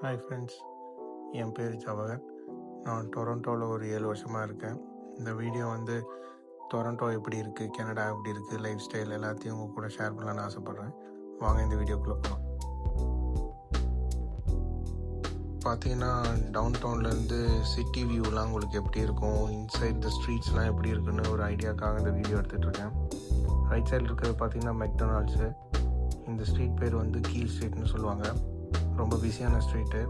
Hi friends, என் பேர் ஜவஹர். நான் டொரண்டோவில் ஒரு 7 வருஷமாக இருக்கேன். இந்த வீடியோ வந்து டொரண்டோ எப்படி இருக்குது, கனடா எப்படி இருக்குது, லைஃப் ஸ்டைல் எல்லாத்தையும் உங்கள் கூட ஷேர் பண்ணலான்னு ஆசைப்பட்றேன். வாங்க இந்த வீடியோக்குள்ளே போகலாம். பார்த்தீங்கன்னா டவுன் டவுன்லேருந்து சிட்டி வியூலாம் உங்களுக்கு எப்படி இருக்கும், இன்சைட் த ஸ்ட்ரீட்ஸ்லாம் எப்படி இருக்குன்னு ஒரு ஐடியாக்காக இந்த வீடியோ எடுத்துகிட்ருக்கேன். ரைட் சைடில் இருக்கிறது பார்த்தீங்கன்னா மெக்டொனால்ட்ஸு. இந்த ஸ்ட்ரீட் பேர் வந்து கீல் ஸ்ட்ரீட்னு சொல்லுவாங்க. ரொம்ப பிஸியான ஸ்ட்ரீட்டு.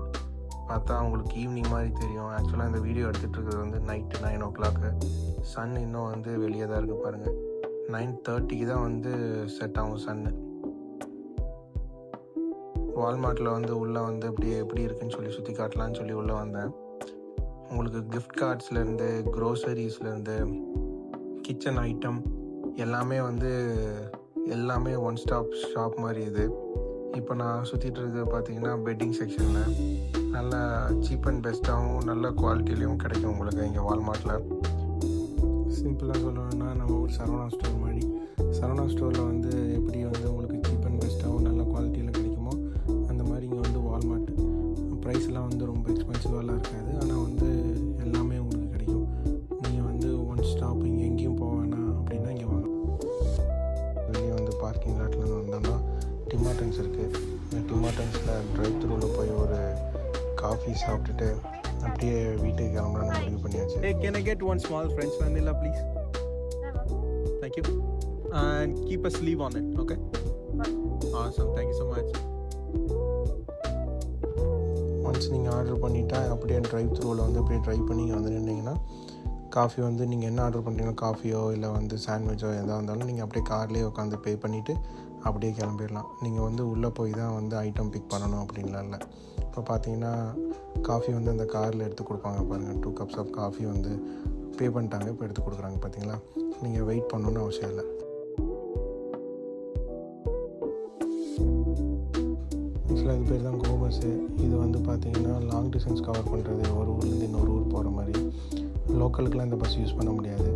பார்த்தா அவங்களுக்கு ஈவினிங் மாதிரி தெரியும். ஆக்சுவலாக இந்த வீடியோ எடுத்துகிட்டு இருக்கிறது வந்து நைட்டு 9 o'clock. சன் இன்னும் வந்து வெளியே தான் இருக்குது பாருங்கள். 9:30 தான் வந்து செட் ஆகும் சன்னு. வால்மார்ட்டில் வந்து உள்ளே வந்து எப்படி இருக்குன்னு சொல்லி சுற்றி காட்டலான்னு சொல்லி உள்ளே வந்தேன். உங்களுக்கு கிஃப்ட் கார்ட்ஸ்லேருந்து க்ரோசரிஸ்லேருந்து கிச்சன் ஐட்டம் எல்லாமே ஒன் ஸ்டாப் ஷாப் மாதிரி இது. இப்போ நான் சுற்றிட்டு இருக்கிறது பார்த்தீங்கன்னா பெட்டிங் செக்ஷனில் நல்ல சீப் அண்ட் பெஸ்ட்டாகவும் நல்ல குவாலிட்டிலையும் கிடைக்கும் உங்களுக்கு இங்கே வால்மார்ட்டில். சிம்பிளாக சொல்லணும்னா நம்ம ஒரு சரவணா ஸ்டோர் மாதிரி. சரவணா ஸ்டோரில் வந்து எப்படி வந்து உங்களுக்கு சீப் அண்ட் பெஸ்ட்டாகவும் நல்ல குவாலிட்டியில் கிடைக்குமோ அந்த மாதிரி இங்கே வந்து வால்மார்ட். ப்ரைஸ்லாம் வந்து ரொம்ப எக்ஸ்பென்சிவாலாம் இருக்காது, ஆனால் வந்து எல்லாமே உங்களுக்கு கிடைக்கும். நீங்கள் வந்து ஒன் ஸ்டாப் இங்கே எங்கேயும் போக வேணாம் அப்படின்னா இங்கே வாங்க. வெளியே வந்து பார்க்கிங் லாட்லேருந்து வந்தோம்னா டிம் ஹார்ட்டன்ஸ் இருக்குது. டிம் ஹார்ட்டன்ஸில் ட்ரைவ் த்ரூவில் போய் ஒரு காஃபி சாப்பிட்டுட்டு அப்படியே வீட்டுக்கு கிளம்பலான்னு முடிவு பண்ணியாச்சு. Hey, can I get one small French vanilla, please? Thank you. And keep a sleeve on it, okay? Awesome, thank you so much. Once நீங்கள் ஆர்டர் பண்ணிட்டா அப்படியே ட்ரைவ் த்ரூவில் வந்து அப்படியே ட்ரைவ் பண்ணி இங்கே வந்து நின்னீங்கன்னா காஃபி வந்து நீங்கள் என்ன ஆர்டர் பண்ணுறீங்களோ காஃபியோ இல்லை வந்து சாண்ட்விச்சோ எதாக இருந்தாலும் நீங்கள் அப்படியே கார்லேயே உட்காந்து பே பண்ணிவிட்டு அப்படியே கிளம்பிடலாம். நீங்கள் வந்து உள்ளே போய் தான் வந்து ஐட்டம் பிக் பண்ணணும் அப்படின்லாம் இல்லை. இப்போ பார்த்தீங்கன்னா காஃபி வந்து அந்த காரில் எடுத்து கொடுப்பாங்க பாருங்கள். 2 cups ஆஃப் காஃபி வந்து பே பண்ணிட்டாங்க, இப்போ எடுத்து கொடுக்குறாங்க. பார்த்தீங்களா, நீங்கள் வெயிட் பண்ணணுன்னு அவசியம் இல்லை. ஆக்சுவலாக இது பேர் தான் கோ பஸ்ஸு. இது வந்து பார்த்தீங்கன்னா லாங் டிஸ்டன்ஸ் கவர் பண்ணுறது, ஒரு ஊர்லேருந்து இன்னொரு ஊர் போகிற மாதிரி. லோக்கலுக்கெலாம் இந்த பஸ் யூஸ் பண்ண முடியாது.